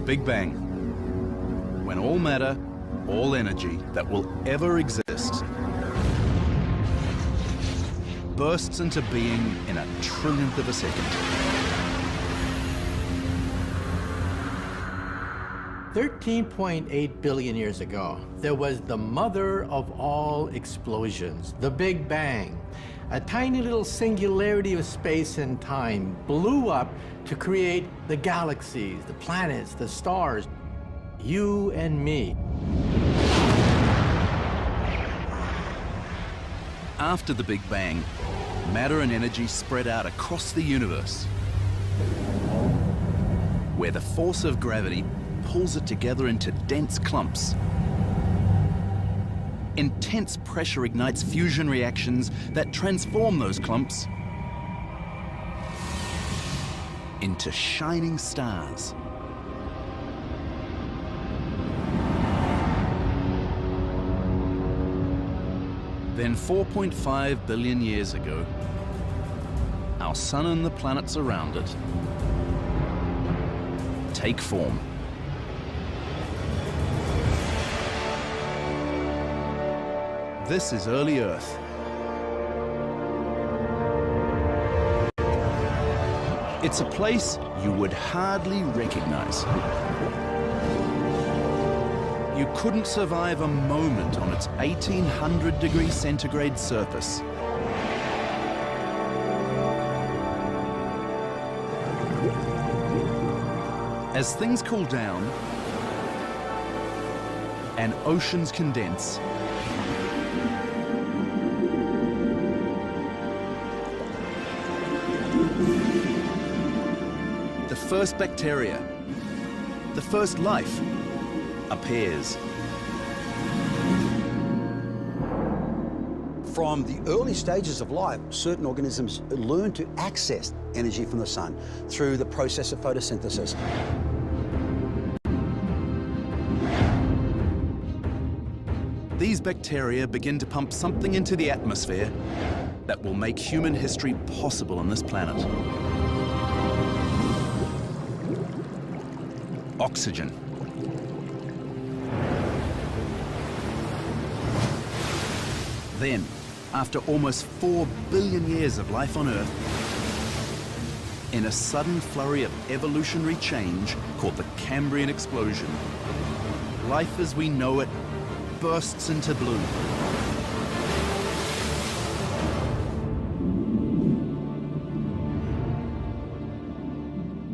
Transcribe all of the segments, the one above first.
Big Bang, when all matter, all energy that will ever exist bursts into being in a trillionth of a second. 13.8 billion years ago, there was the mother of all explosions, the Big Bang. A tiny little singularity of space and time blew up to create the galaxies, the planets, the stars, you and me. After the Big Bang, matter and energy spread out across the universe, where the force of gravity pulls it together into dense clumps. Intense pressure ignites fusion reactions that transform those clumps into shining stars. Then 4.5 billion years ago, our sun and the planets around it take form. This is early Earth. It's a place you would hardly recognize. You couldn't survive a moment on its 1800 degrees centigrade surface. As things cool down and oceans condense, the first bacteria, the first life, appears. From the early stages of life, certain organisms learn to access energy from the sun through the process of photosynthesis. These bacteria begin to pump something into the atmosphere that will make human history possible on this planet. Oxygen. Then, after almost 4 billion years of life on Earth, in a sudden flurry of evolutionary change called the Cambrian explosion, life as we know it bursts into bloom.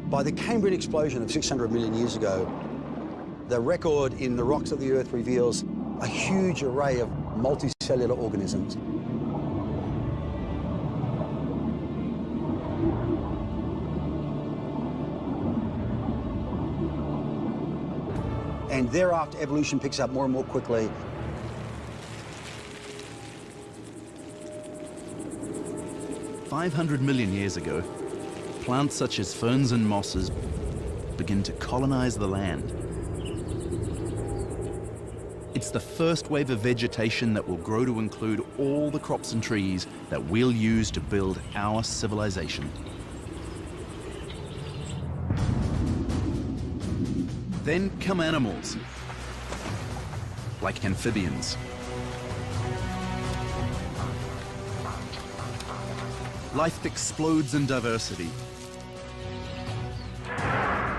By the Cambrian explosion of 600 million years ago, the record in the rocks of the Earth reveals a huge array of multicellular organisms. And thereafter, evolution picks up more and more quickly. "500 million years ago, plants such as ferns and mosses begin to colonize the land. It's the first wave of vegetation that will grow to include all the crops and trees that we'll use to build our civilization. Then come animals, like amphibians. Life explodes in diversity,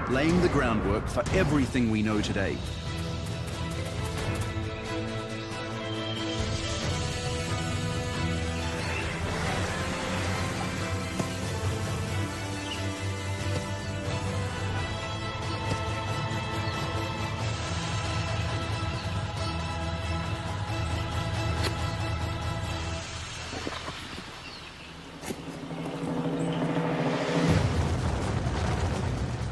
laying the groundwork for everything we know today.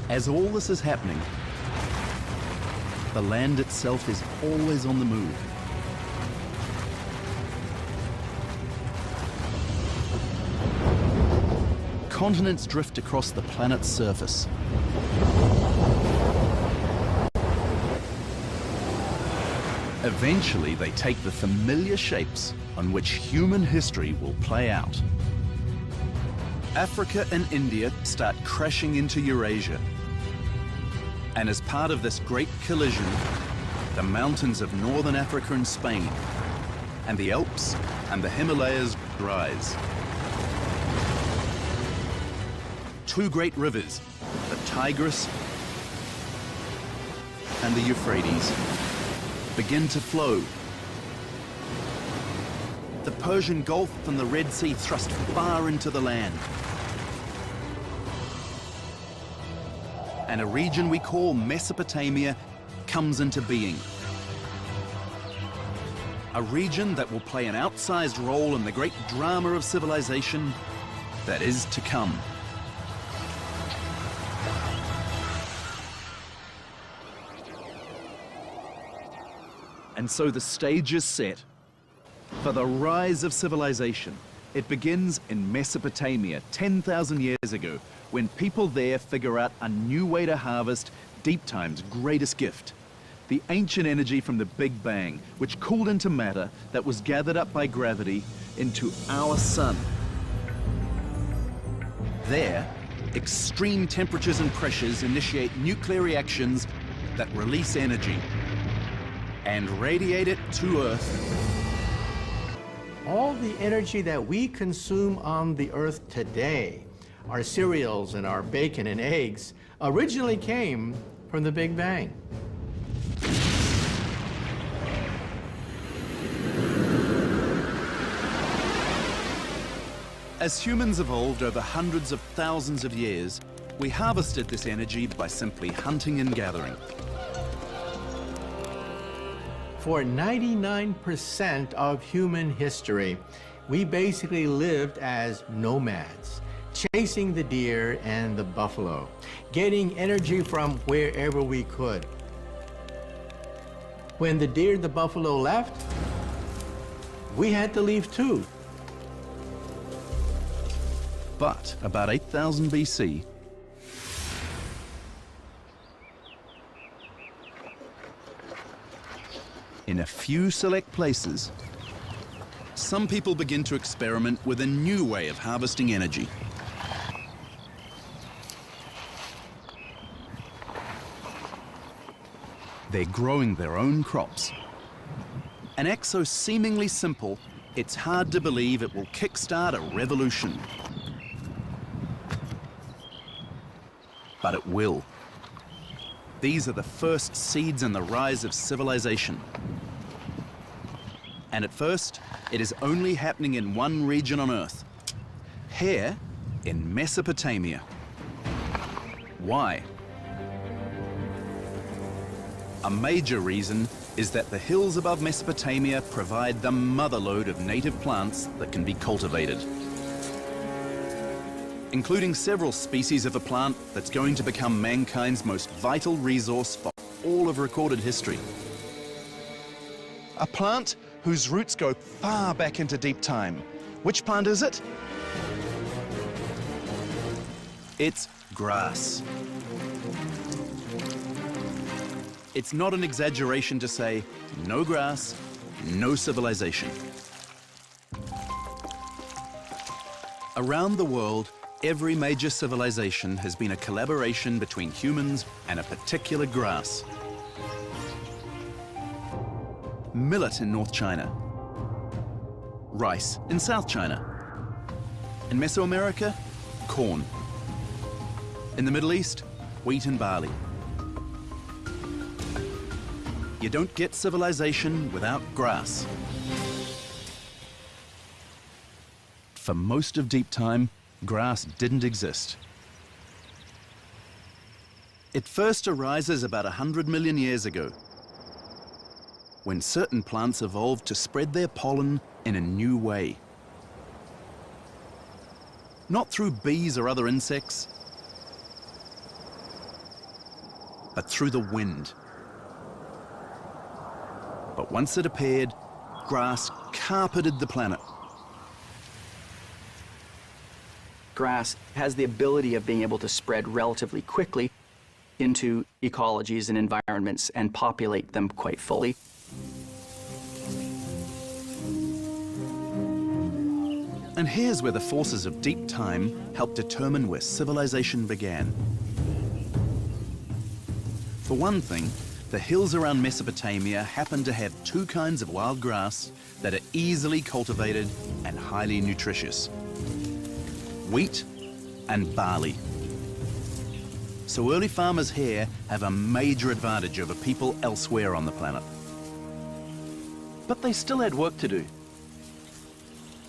As all this is happening, the land itself is always on the move. Continents drift across the planet's surface. Eventually, they take the familiar shapes on which human history will play out. Africa and India start crashing into Eurasia. And as part of this great collision, the mountains of northern Africa and Spain, and the Alps and the Himalayas rise. Two great rivers, the Tigris and the Euphrates, begin to flow. The Persian Gulf and the Red Sea thrust far into the land. And a region we call Mesopotamia comes into being. A region that will play an outsized role in the great drama of civilization that is to come. And so the stage is set for the rise of civilization. It begins in Mesopotamia 10,000 years ago, when people there figure out a new way to harvest Deep Time's greatest gift, the ancient energy from the Big Bang, which cooled into matter that was gathered up by gravity into our sun. There, extreme temperatures and pressures initiate nuclear reactions that release energy and radiate it to Earth. All the energy that we consume on the Earth today, our cereals and our bacon and eggs, originally came from the Big Bang. As humans evolved over hundreds of thousands of years, we harvested this energy by simply hunting and gathering. For 99% of human history, we basically lived as nomads, chasing the deer and the buffalo, getting energy from wherever we could. When the deer and the buffalo left, we had to leave too. But about 8,000 BC, in a few select places, some people begin to experiment with a new way of harvesting energy. They're growing their own crops. An act so seemingly simple, it's hard to believe it will kickstart a revolution. But it will. These are the first seeds in the rise of civilization. And at first, it is only happening in one region on Earth. Here, in Mesopotamia. Why? A major reason is that the hills above Mesopotamia provide the motherlode of native plants that can be cultivated, including several species of a plant that's going to become mankind's most vital resource for all of recorded history. A plant whose roots go far back into deep time. Which plant is it? It's grass. It's not an exaggeration to say, no grass, no civilization. Around the world, every major civilization has been a collaboration between humans and a particular grass. Millet in North China, rice in South China. In Mesoamerica, corn. In the Middle East, wheat and barley. You don't get civilization without grass. For most of deep time, grass didn't exist. It first arises about 100 million years ago, when certain plants evolved to spread their pollen in a new way. Not through bees or other insects, but through the wind. But once it appeared, grass carpeted the planet. Grass has the ability of being able to spread relatively quickly into ecologies and environments and populate them quite fully. And here's where the forces of deep time help determine where civilization began. For one thing, the hills around Mesopotamia happen to have two kinds of wild grass that are easily cultivated and highly nutritious: wheat and barley. So early farmers here have a major advantage over people elsewhere on the planet. But they still had work to do.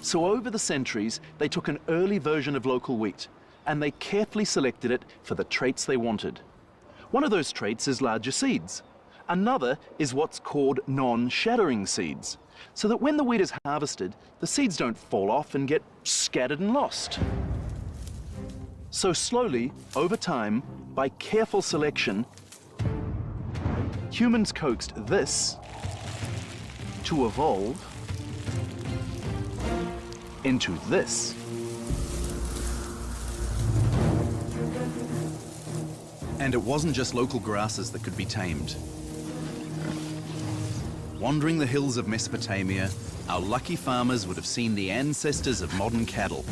So over the centuries, they took an early version of local wheat and they carefully selected it for the traits they wanted. One of those traits is larger seeds. Another is what's called non-shattering seeds, so that when the wheat is harvested, the seeds don't fall off and get scattered and lost. So slowly, over time, by careful selection, humans coaxed this to evolve into this. And it wasn't just local grasses that could be tamed. Wandering the hills of Mesopotamia, our lucky farmers would have seen the ancestors of modern cattle: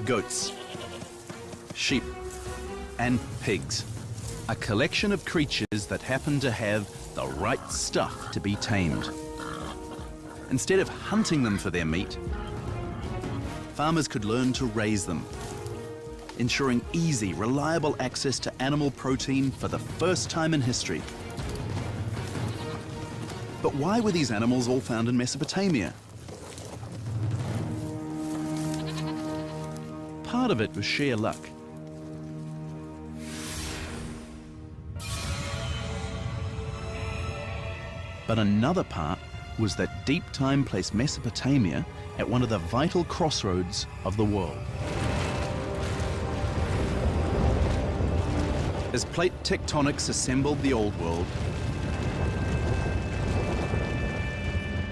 goats, sheep, and pigs. A collection of creatures that happen to have the right stuff to be tamed. Instead of hunting them for their meat, farmers could learn to raise them, ensuring easy, reliable access to animal protein for the first time in history. But why were these animals all found in Mesopotamia? Part of it was sheer luck. But another part was that deep time placed Mesopotamia at one of the vital crossroads of the world. As plate tectonics assembled the old world,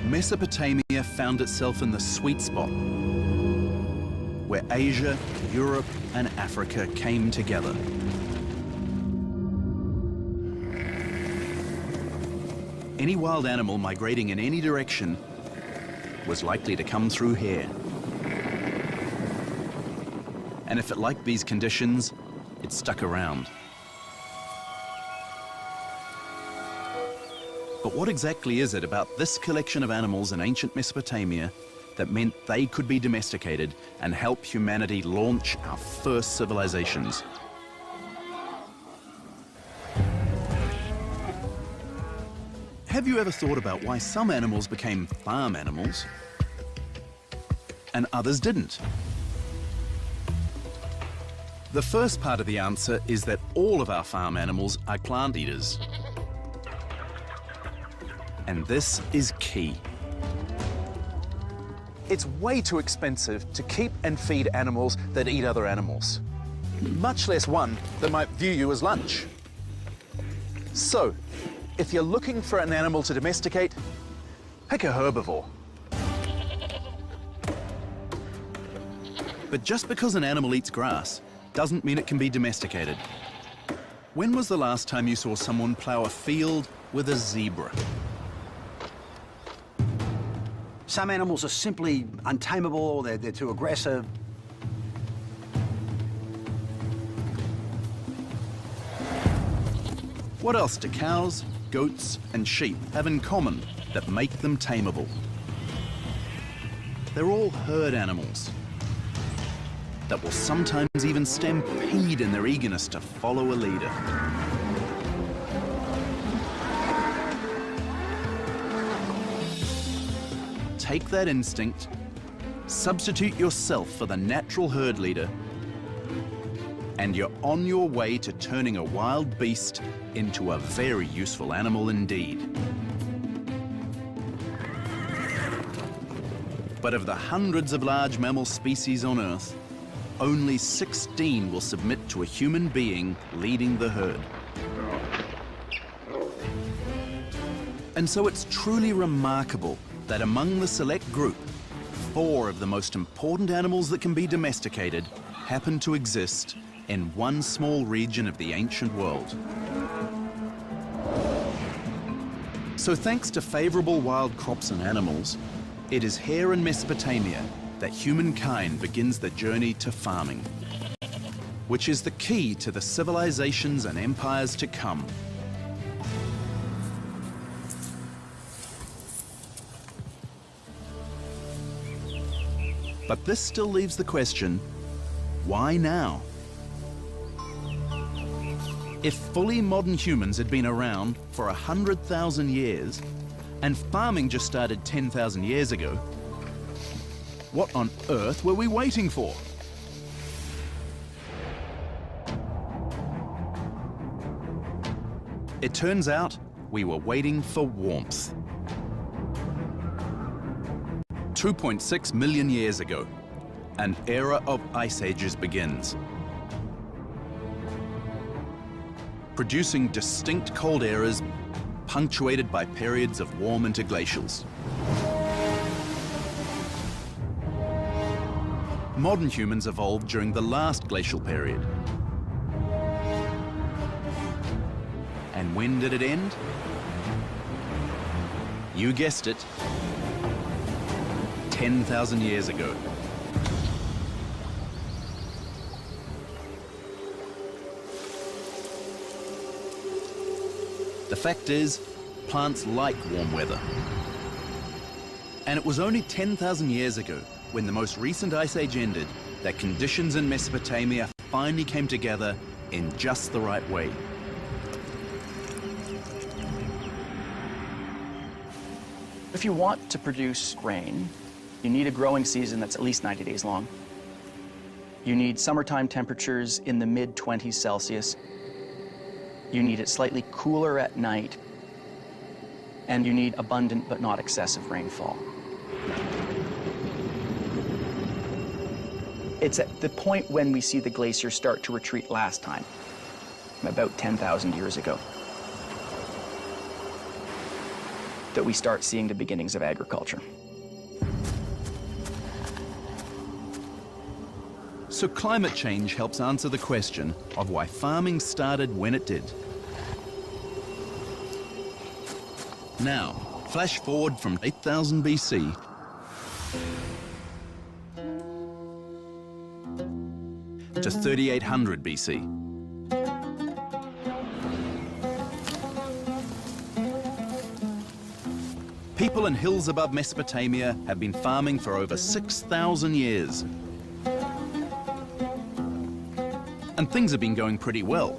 Mesopotamia found itself in the sweet spot where Asia, Europe, and Africa came together. Any wild animal migrating in any direction was likely to come through here. And if it liked these conditions, it stuck around. But what exactly is it about this collection of animals in ancient Mesopotamia that meant they could be domesticated and help humanity launch our first civilizations? Have you ever thought about why some animals became farm animals and others didn't? The first part of the answer is that all of our farm animals are plant eaters. And this is key. It's way too expensive to keep and feed animals that eat other animals, much less one that might view you as lunch. So, if you're looking for an animal to domesticate, pick a herbivore. But just because an animal eats grass doesn't mean it can be domesticated. When was the last time you saw someone plow a field with a zebra? Some animals are simply untamable, they're too aggressive. What else do cows, goats, and sheep have in common that make them tameable? They're all herd animals that will sometimes even stampede in their eagerness to follow a leader. Take that instinct, substitute yourself for the natural herd leader, and you're on your way to turning a wild beast into a very useful animal indeed. But of the hundreds of large mammal species on Earth, only 16 will submit to a human being leading the herd. And so it's truly remarkable that among the select group, 4 of the most important animals that can be domesticated happen to exist in one small region of the ancient world. So thanks to favorable wild crops and animals, it is here in Mesopotamia that humankind begins the journey to farming. which is the key to the civilizations and empires to come. But this still leaves the question, why now? If fully modern humans had been around for 100,000 years, and farming just started 10,000 years ago, what on earth were we waiting for? It turns out we were waiting for warmth. 2.6 million years ago, an era of ice ages begins, producing distinct cold eras punctuated by periods of warm interglacials. Modern humans evolved during the last glacial period. And when did it end? You guessed it, 10,000 years ago. The fact is, plants like warm weather. And it was only 10,000 years ago, when the most recent ice age ended, that conditions in Mesopotamia finally came together in just the right way. If you want to produce rain, you need a growing season that's at least 90 days long. You need summertime temperatures in the mid-20s Celsius. You need it slightly cooler at night. And you need abundant but not excessive rainfall. It's at the point when we see the glacier start to retreat last time, about 10,000 years ago, that we start seeing the beginnings of agriculture. So climate change helps answer the question of why farming started when it did. Now, flash forward from 8,000 BC to 3,800 BC. People in hills above Mesopotamia have been farming for over 6,000 years. And things have been going pretty well.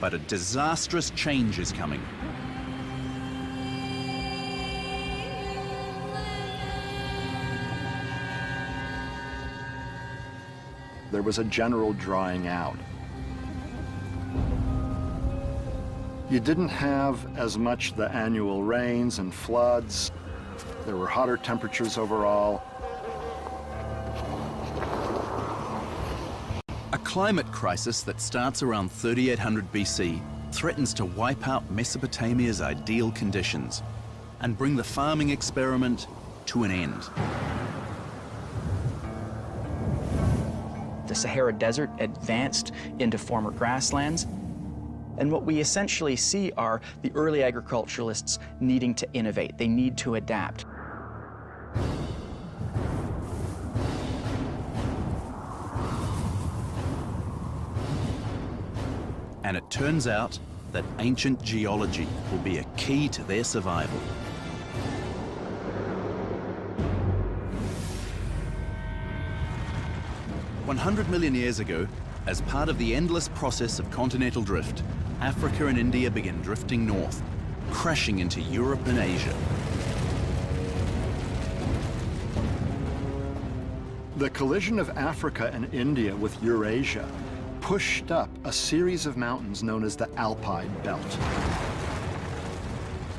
But a disastrous change is coming. There was a general drying out. You didn't have as much the annual rains and floods. There were hotter temperatures overall. A climate crisis that starts around 3,800 BC threatens to wipe out Mesopotamia's ideal conditions and bring the farming experiment to an end. The Sahara Desert advanced into former grasslands. And what we essentially see are the early agriculturalists needing to innovate. They need to adapt. And it turns out that ancient geology will be a key to their survival. "100 million years ago, as part of the endless process of continental drift, Africa and India began drifting north, crashing into Europe and Asia. The collision of Africa and India with Eurasia pushed up a series of mountains known as the Alpine Belt.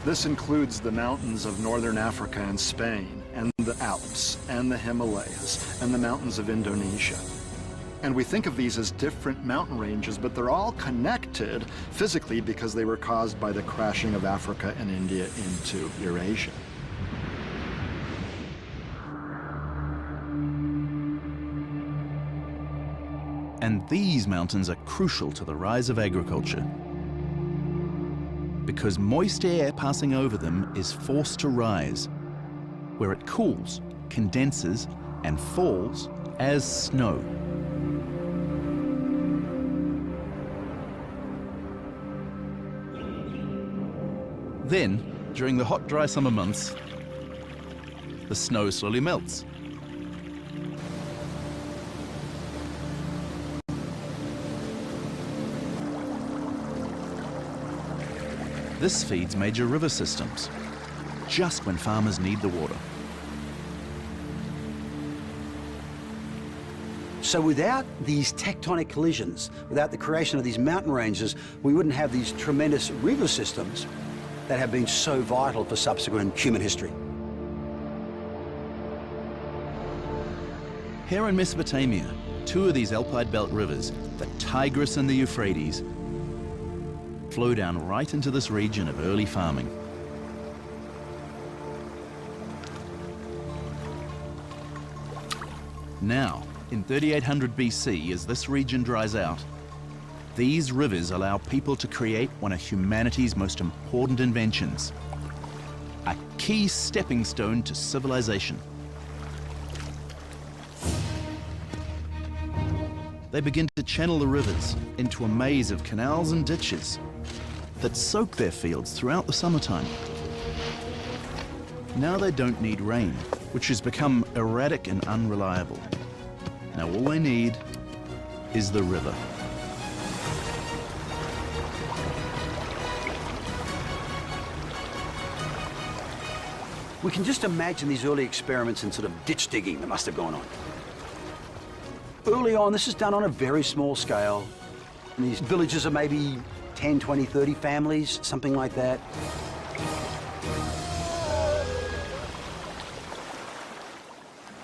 This includes the mountains of northern Africa and Spain, and the Alps, and the Himalayas, and the mountains of Indonesia. And we think of these as different mountain ranges, but they're all connected physically because they were caused by the crashing of Africa and India into Eurasia. And these mountains are crucial to the rise of agriculture, because moist air passing over them is forced to rise, where it cools, condenses, and falls as snow. Then, during the hot, dry summer months, the snow slowly melts. This feeds major river systems, just when farmers need the water. So without these tectonic collisions, without the creation of these mountain ranges, we wouldn't have these tremendous river systems that have been so vital for subsequent human history. Here in Mesopotamia, two of these Alpide Belt rivers, the Tigris and the Euphrates, flow down right into this region of early farming. Now, in 3800 BC, as this region dries out, these rivers allow people to create one of humanity's most important inventions, a key stepping stone to civilization. They begin to channel the rivers into a maze of canals and ditches that soak their fields throughout the summertime. Now they don't need rain, which has become erratic and unreliable. Now all they need is the river. We can just imagine these early experiments in sort of ditch digging that must have gone on. Early on, this is done on a very small scale. And these villages are maybe 10, 20, 30 families, something like that.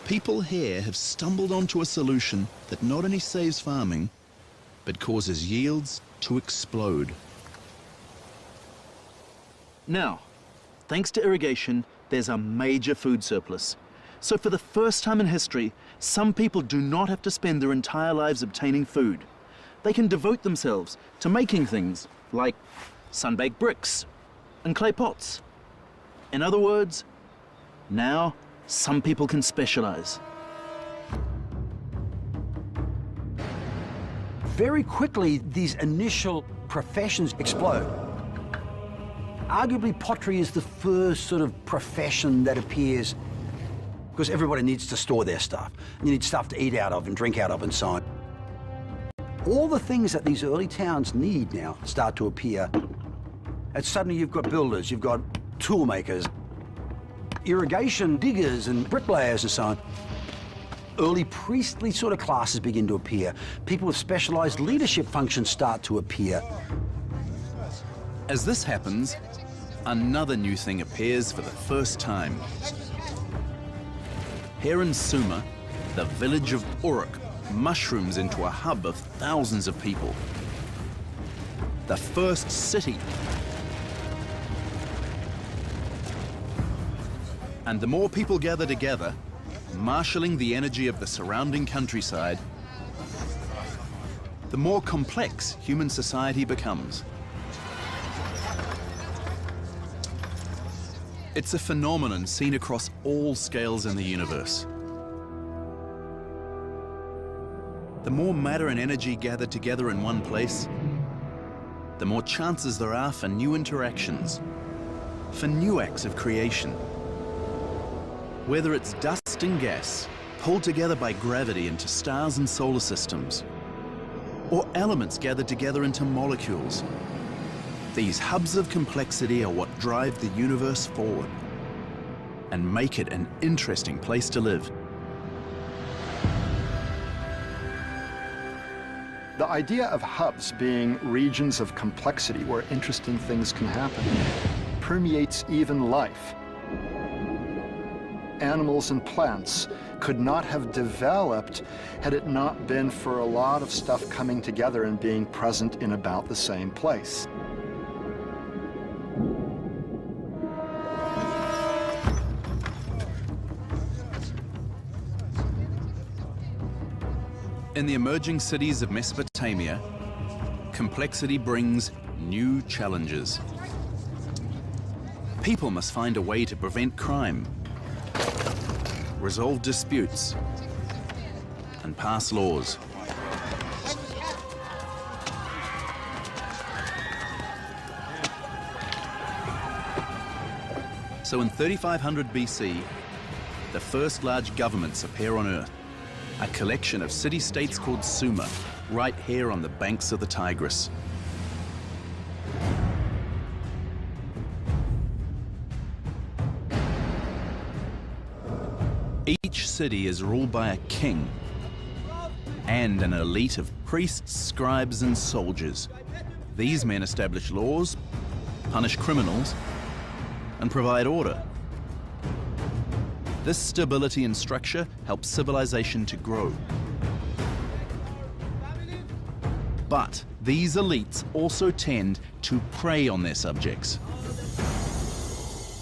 People here have stumbled onto a solution that not only saves farming, but causes yields to explode. Now, thanks to irrigation, there's a major food surplus. So for the first time in history, some people do not have to spend their entire lives obtaining food. They can devote themselves to making things like sun-baked bricks and clay pots. In other words, now some people can specialize. Very quickly, these initial professions explode. Arguably, pottery is the first sort of profession that appears because everybody needs to store their stuff. You need stuff to eat out of and drink out of and so on. All the things that these early towns need now start to appear. And suddenly you've got builders, you've got tool makers, irrigation diggers and bricklayers and so on. Early priestly sort of classes begin to appear. People with specialized leadership functions start to appear. As this happens, another new thing appears for the first time. Here in Sumer, the village of Uruk mushrooms into a hub of thousands of people. The first city. And the more people gather together, marshalling the energy of the surrounding countryside, the more complex human society becomes. It's a phenomenon seen across all scales in the universe. The more matter and energy gather together in one place, the more chances there are for new interactions, for new acts of creation. Whether it's dust and gas, pulled together by gravity into stars and solar systems, or elements gathered together into molecules, these hubs of complexity are what drive the universe forward and make it an interesting place to live. The idea of hubs being regions of complexity where interesting things can happen permeates even life. Animals and plants could not have developed had it not been for a lot of stuff coming together and being present in about the same place. In the emerging cities of Mesopotamia, complexity brings new challenges. People must find a way to prevent crime, resolve disputes, and pass laws. So in 3500 BC, the first large governments appear on Earth, a collection of city-states called Sumer, right here on the banks of the Tigris. Each city is ruled by a king and an elite of priests, scribes, and soldiers. These men establish laws, punish criminals, and provide order. This stability and structure helps civilization to grow. But these elites also tend to prey on their subjects.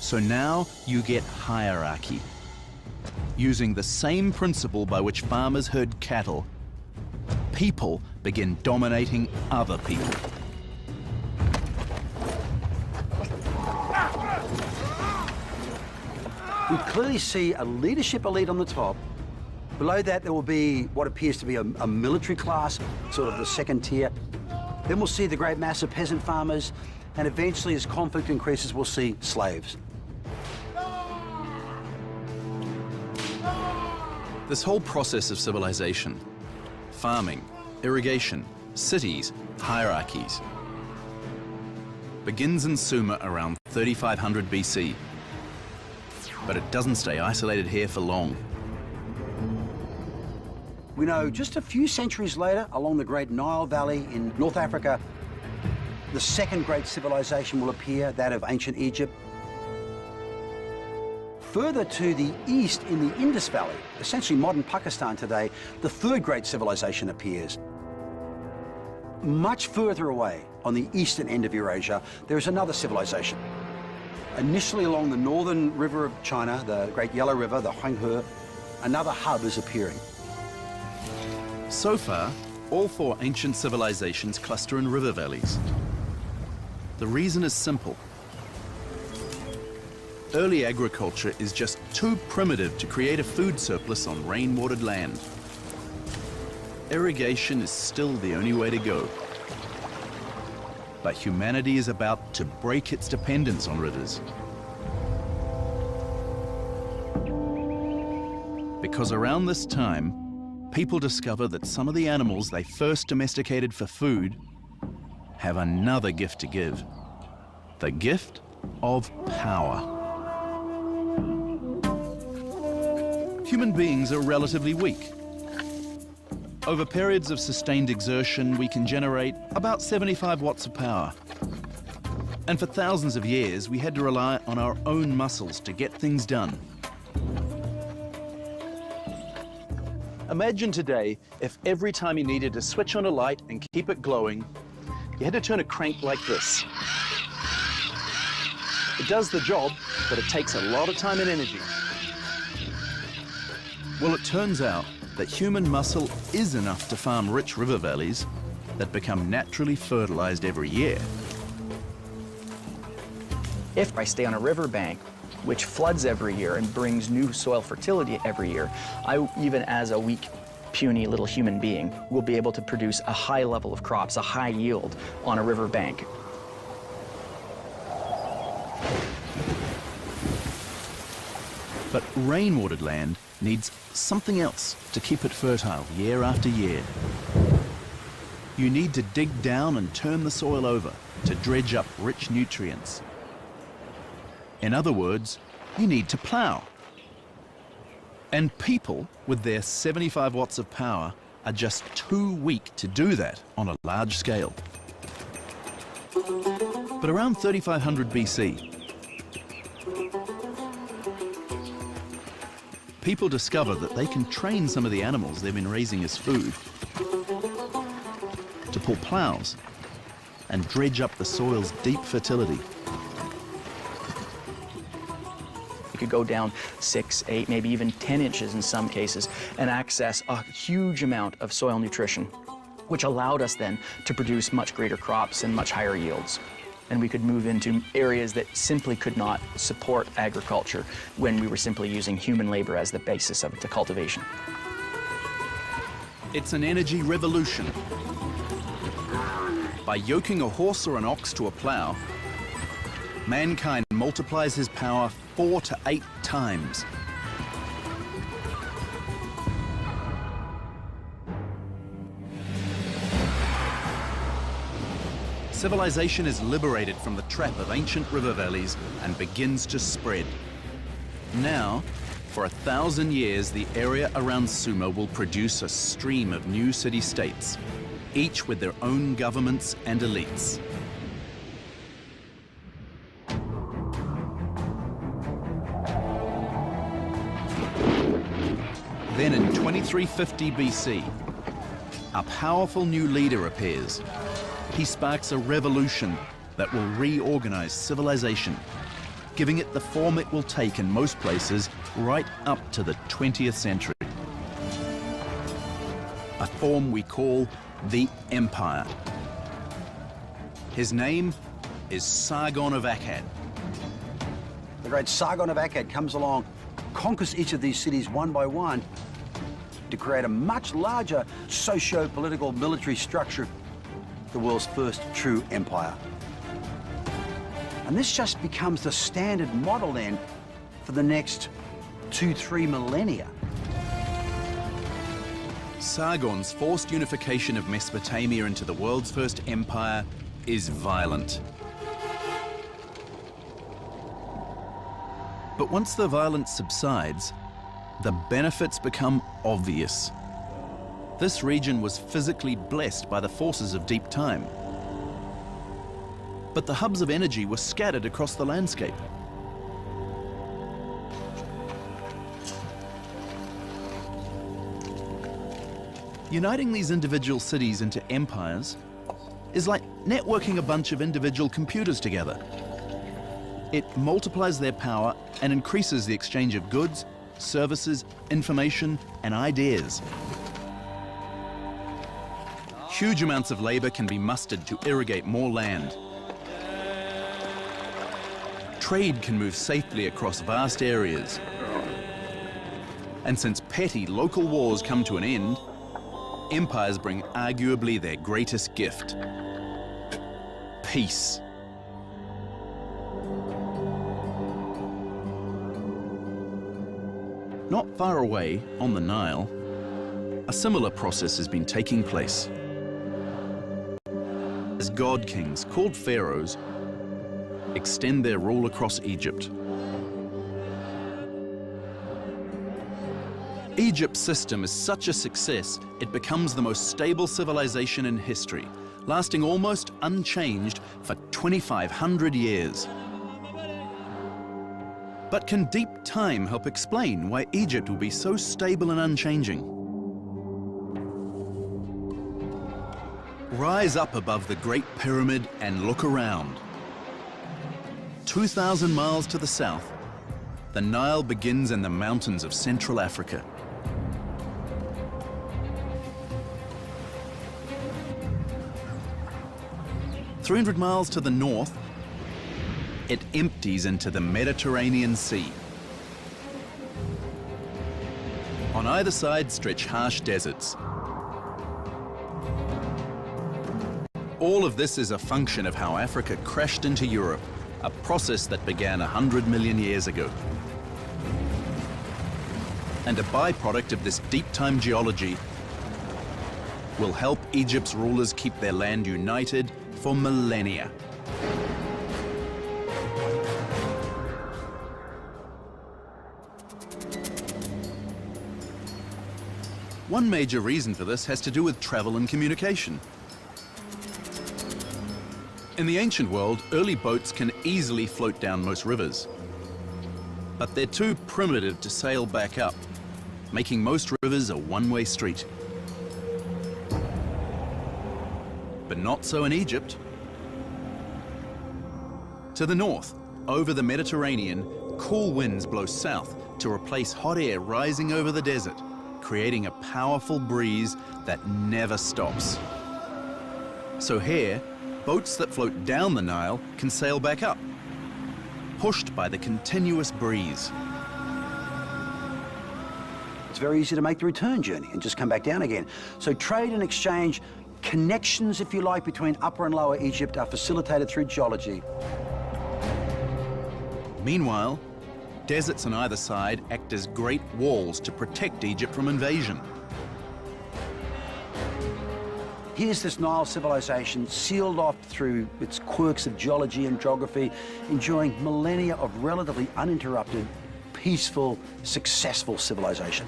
So now you get hierarchy. Using the same principle by which farmers herd cattle, people begin dominating other people. We clearly see a leadership elite on the top. Below that, there will be what appears to be a military class, sort of the second tier. Then we'll see the great mass of peasant farmers, and eventually, as conflict increases, we'll see slaves. This whole process of civilization, farming, irrigation, cities, hierarchies, begins in Sumer around 3500 BC. But it doesn't stay isolated here for long. We know just a few centuries later, along the Great Nile Valley in North Africa, the second great civilization will appear, that of ancient Egypt. Further to the east in the Indus Valley, essentially modern Pakistan today, the third great civilization appears. Much further away, on the eastern end of Eurasia, there is another civilization. Initially along the northern river of China, the Great Yellow River, the Huanghe, another hub is appearing. So far, all four ancient civilizations cluster in river valleys. The reason is simple. Early agriculture is just too primitive to create a food surplus on rain-watered land. Irrigation is still the only way to go. But humanity is about to break its dependence on rivers. Because around this time, people discover that some of the animals they first domesticated for food have another gift to give. The gift of power. Human beings are relatively weak. Over periods of sustained exertion, we can generate about 75 watts of power. And for thousands of years, we had to rely on our own muscles to get things done. Imagine today if every time you needed to switch on a light and keep it glowing, you had to turn a crank like this. It does the job, but it takes a lot of time and energy. Well, it turns out that human muscle is enough to farm rich river valleys that become naturally fertilized every year. If I stay on a riverbank, which floods every year and brings new soil fertility every year, I, even as a weak, puny little human being, will be able to produce a high level of crops, a high yield on a riverbank. But rain-watered land needs something else to keep it fertile year after year. You need to dig down and turn the soil over to dredge up rich nutrients. In other words, you need to plow. And people with their 75 watts of power are just too weak to do that on a large scale. But around 3500 BC, people discover that they can train some of the animals they've been raising as food to pull plows and dredge up the soil's deep fertility. You could go down 6, 8, maybe even 10 inches in some cases and access a huge amount of soil nutrition, which allowed us then to produce much greater crops and much higher yields. and we could move into areas that simply could not support agriculture when we were simply using human labor as the basis of the cultivation. It's an energy revolution. By yoking a horse or an ox to a plow, mankind multiplies his power 4 to 8 times. Civilization is liberated from the trap of ancient river valleys and begins to spread. Now, for 1,000 years, the area around Sumer will produce a stream of new city-states, each with their own governments and elites. Then in 2350 BC, a powerful new leader appears. He sparks a revolution that will reorganize civilization, giving it the form it will take in most places right up to the 20th century. A form we call the Empire. His name is Sargon of Akkad. The great Sargon of Akkad comes along, conquers each of these cities one by one to create a much larger socio-political military structure, the world's first true empire. And this just becomes the standard model then for the next 2-3 millennia. Sargon's forced unification of Mesopotamia into the world's first empire is violent. But once the violence subsides, the benefits become obvious. This region was physically blessed by the forces of deep time. But the hubs of energy were scattered across the landscape. Uniting these individual cities into empires is like networking a bunch of individual computers together. It multiplies their power and increases the exchange of goods, services, information, and ideas. Huge amounts of labor can be mustered to irrigate more land. Trade can move safely across vast areas. And since petty local wars come to an end, empires bring arguably their greatest gift: peace. Not far away, on the Nile, a similar process has been taking place. As god kings, called pharaohs, extend their rule across Egypt. Egypt's system is such a success, it becomes the most stable civilization in history, lasting almost unchanged for 2,500 years. But can deep time help explain why Egypt will be so stable and unchanging? Rise up above the Great Pyramid and look around. 2,000 miles to the south, the Nile begins in the mountains of Central Africa. "300 miles to the north, it empties into the Mediterranean Sea. On either side stretch harsh deserts. All of this is a function of how Africa crashed into Europe, a process that began 100 million years ago. And a byproduct of this deep-time geology will help Egypt's rulers keep their land united for millennia. One major reason for this has to do with travel and communication. In the ancient world, early boats can easily float down most rivers. But they're too primitive to sail back up, making most rivers a one-way street. But not so in Egypt. To the north, over the Mediterranean, cool winds blow south to replace hot air rising over the desert, creating a powerful breeze that never stops. So here, boats that float down the Nile can sail back up, pushed by the continuous breeze. It's very easy to make the return journey and just come back down again. So trade and exchange, connections, if you like, between Upper and Lower Egypt are facilitated through geology. Meanwhile, deserts on either side act as great walls to protect Egypt from invasion. Here's this Nile civilization sealed off through its quirks of geology and geography, enjoying millennia of relatively uninterrupted, peaceful, successful civilization.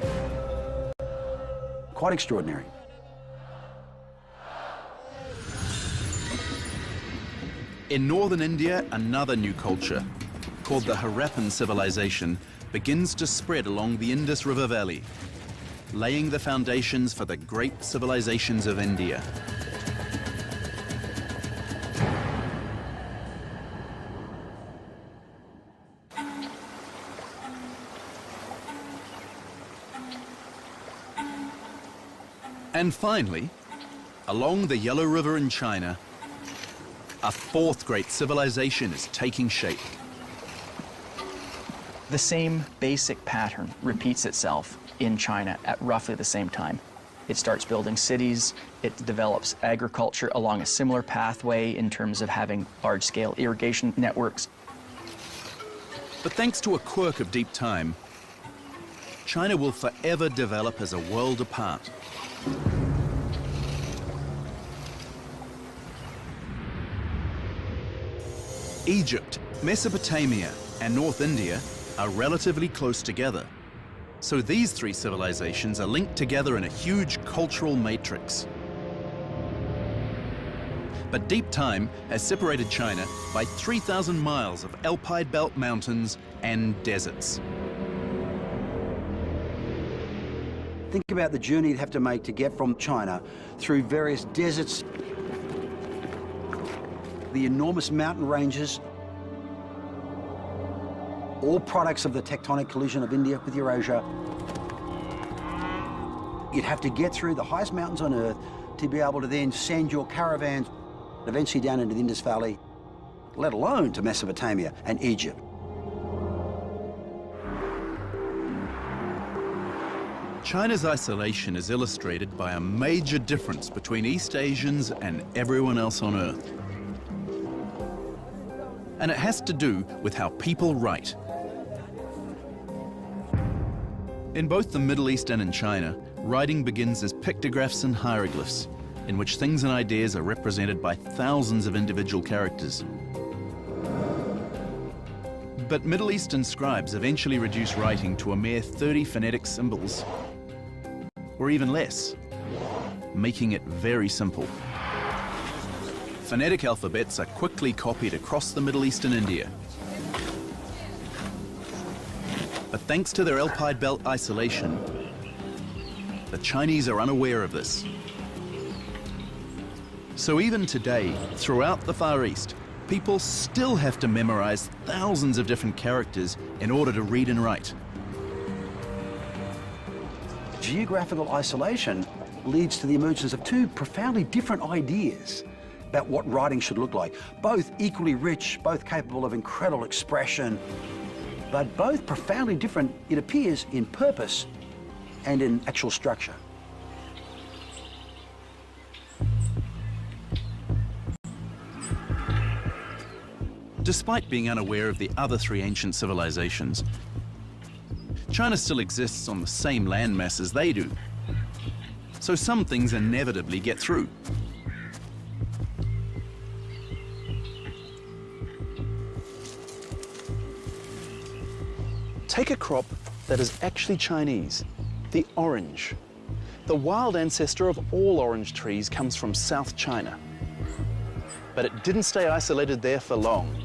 Quite extraordinary. In northern India, another new culture, called the Harappan civilization, begins to spread along the Indus River Valley, laying the foundations for the great civilizations of India. And finally, along the Yellow River in China, a fourth great civilization is taking shape. The same basic pattern repeats itself in China at roughly the same time. It starts building cities, it develops agriculture along a similar pathway in terms of having large-scale irrigation networks. But thanks to a quirk of deep time, China will forever develop as a world apart. Egypt, Mesopotamia, and North India are relatively close together. So these three civilizations are linked together in a huge cultural matrix. But deep time has separated China by 3,000 miles of Alpine Belt mountains and deserts. Think about the journey you'd have to make to get from China through various deserts, the enormous mountain ranges, all products of the tectonic collision of India with Eurasia. You'd have to get through the highest mountains on Earth to be able to then send your caravans eventually down into the Indus Valley, let alone to Mesopotamia and Egypt. China's isolation is illustrated by a major difference between East Asians and everyone else on Earth. And it has to do with how people write. In both the Middle East and in China, writing begins as pictographs and hieroglyphs, in which things and ideas are represented by thousands of individual characters. But Middle Eastern scribes eventually reduce writing to a mere 30 phonetic symbols, or even less, making it very simple. Phonetic alphabets are quickly copied across the Middle East and India. But thanks to their Alpine Belt isolation, the Chinese are unaware of this. So even today, throughout the Far East, people still have to memorize thousands of different characters in order to read and write. Geographical isolation leads to the emergence of two profoundly different ideas about what writing should look like. Both equally rich, both capable of incredible expression, but both profoundly different, it appears, in purpose and in actual structure. Despite being unaware of the other three ancient civilizations, China still exists on the same landmass as they do. So some things inevitably get through. Take a crop that is actually Chinese, the orange. The wild ancestor of all orange trees comes from South China. But it didn't stay isolated there for long.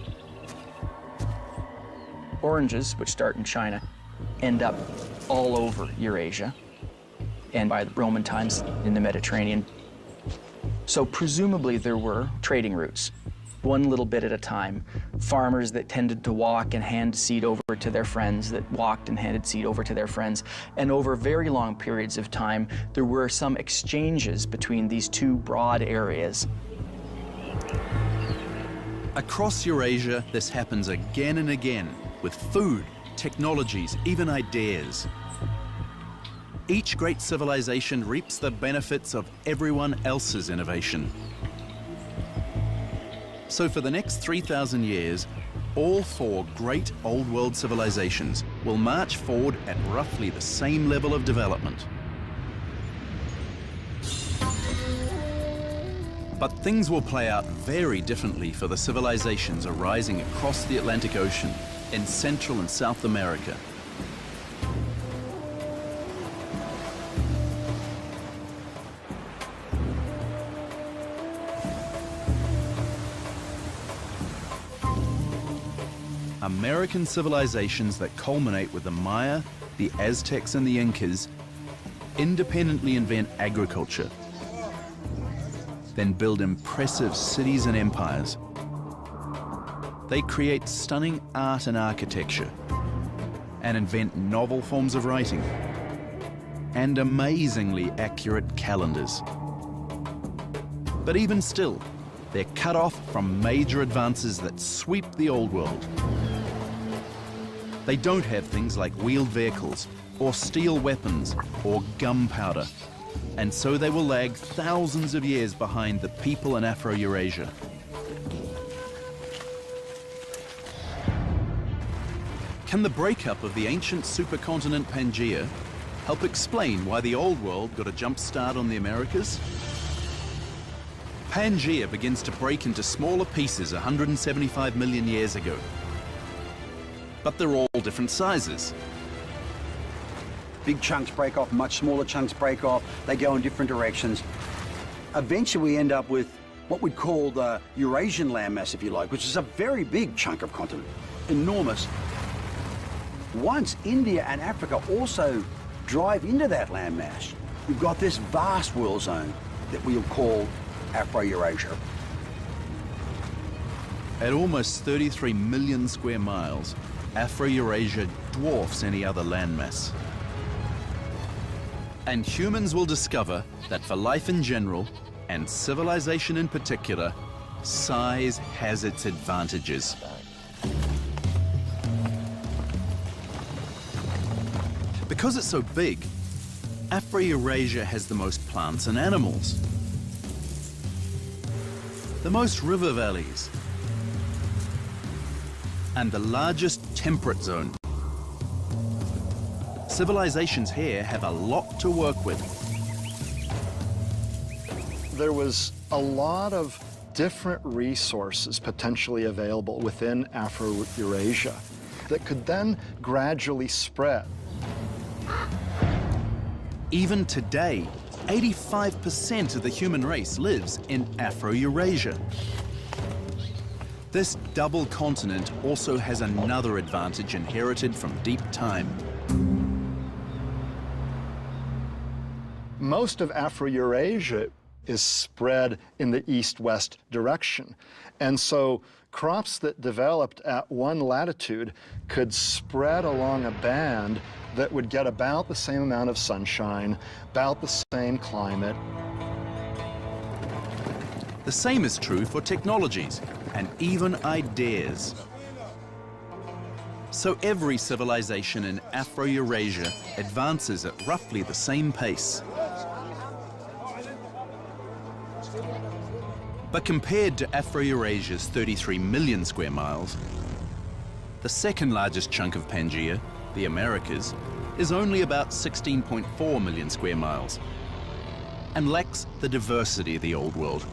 Oranges, which start in China, end up all over Eurasia, and by the Roman times in the Mediterranean. So presumably there were trading routes, one little bit at a time. Farmers that tended to walk and hand seed over to their friends, that walked and handed seed over to their friends. And over very long periods of time, there were some exchanges between these two broad areas. Across Eurasia, this happens again and again, with food, technologies, even ideas. Each great civilization reaps the benefits of everyone else's innovation. So for the next 3,000 years, all four great Old World civilizations will march forward at roughly the same level of development. But things will play out very differently for the civilizations arising across the Atlantic Ocean in Central and South America. American civilizations that culminate with the Maya, the Aztecs, and the Incas independently invent agriculture, then build impressive cities and empires. They create stunning art and architecture, and invent novel forms of writing, and amazingly accurate calendars. But even still, they're cut off from major advances that sweep the Old World. They don't have things like wheeled vehicles, or steel weapons, or gunpowder, and so they will lag thousands of years behind the people in Afro-Eurasia. Can the breakup of the ancient supercontinent Pangaea help explain why the Old World got a jump start on the Americas? Pangaea begins to break into smaller pieces 175 million years ago. But they're all different sizes. Big chunks break off, much smaller chunks break off. They go in different directions. Eventually we end up with what we'd call the Eurasian landmass, if you like, which is a very big chunk of continent, enormous. Once India and Africa also drive into that landmass, we've got this vast world zone that we'll call Afro-Eurasia. At almost 33 million square miles, Afro-Eurasia dwarfs any other landmass. And humans will discover that for life in general, and civilization in particular, size has its advantages. Because it's so big, Afro-Eurasia has the most plants and animals, the most river valleys, and the largest temperate zone. Civilizations here have a lot to work with. There was a lot of different resources potentially available within Afro-Eurasia that could then gradually spread. Even today, 85% of the human race lives in Afro-Eurasia. This double continent also has another advantage inherited from deep time. Most of Afro-Eurasia is spread in the east-west direction. And so crops that developed at one latitude could spread along a band that would get about the same amount of sunshine, about the same climate. The same is true for technologies and even ideas. So every civilization in Afro-Eurasia advances at roughly the same pace. But compared to Afro-Eurasia's 33 million square miles, the second largest chunk of Pangaea, the Americas, is only about 16.4 million square miles and lacks the diversity of the Old World.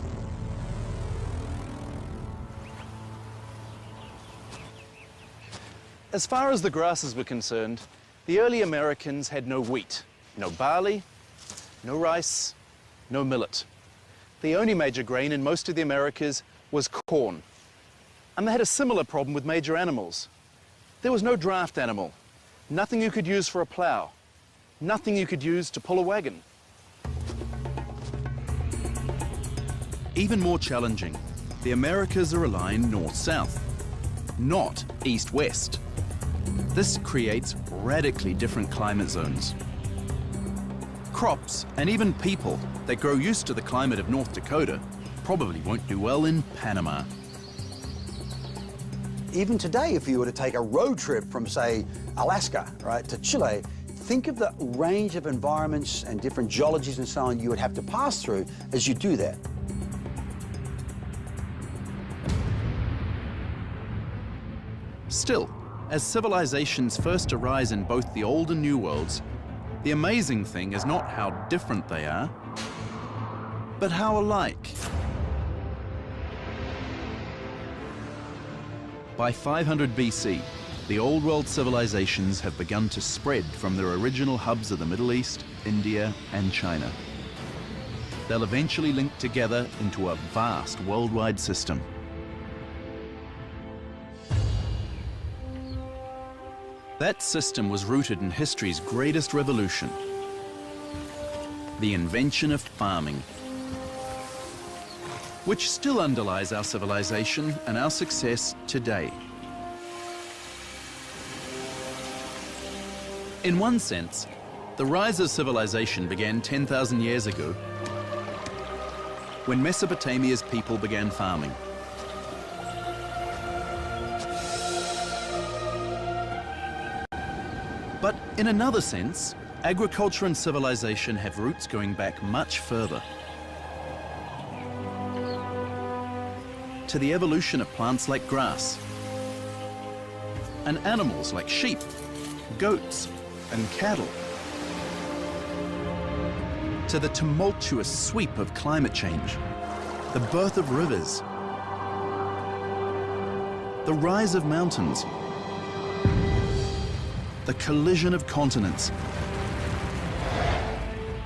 As far as the grasses were concerned, the early Americans had no wheat, no barley, no rice, no millet. The only major grain in most of the Americas was corn. And they had a similar problem with major animals. There was no draft animal, nothing you could use for a plow, nothing you could use to pull a wagon. Even more challenging, the Americas are aligned north-south, not east-west. This creates radically different climate zones. Crops and even people that grow used to the climate of North Dakota probably won't do well in Panama. Even today, if you were to take a road trip from, say, Alaska, right, to Chile, think of the range of environments and different geologies and so on you would have to pass through as you do that. Still, as civilizations first arise in both the Old and New Worlds, the amazing thing is not how different they are, but how alike. By 500 BC, the Old World civilizations have begun to spread from their original hubs of the Middle East, India, and China. They'll eventually link together into a vast worldwide system. That system was rooted in history's greatest revolution, the invention of farming, which still underlies our civilization and our success today. In one sense, the rise of civilization began 10,000 years ago when Mesopotamia's people began farming. But in another sense, agriculture and civilization have roots going back much further. To the evolution of plants like grass, and animals like sheep, goats, and cattle. To the tumultuous sweep of climate change, the birth of rivers, the rise of mountains, the collision of continents,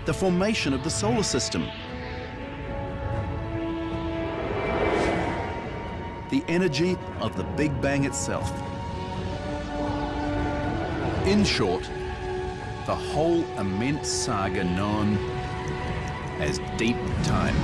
the formation of the solar system, the energy of the Big Bang itself. In short, the whole immense saga known as Deep Time.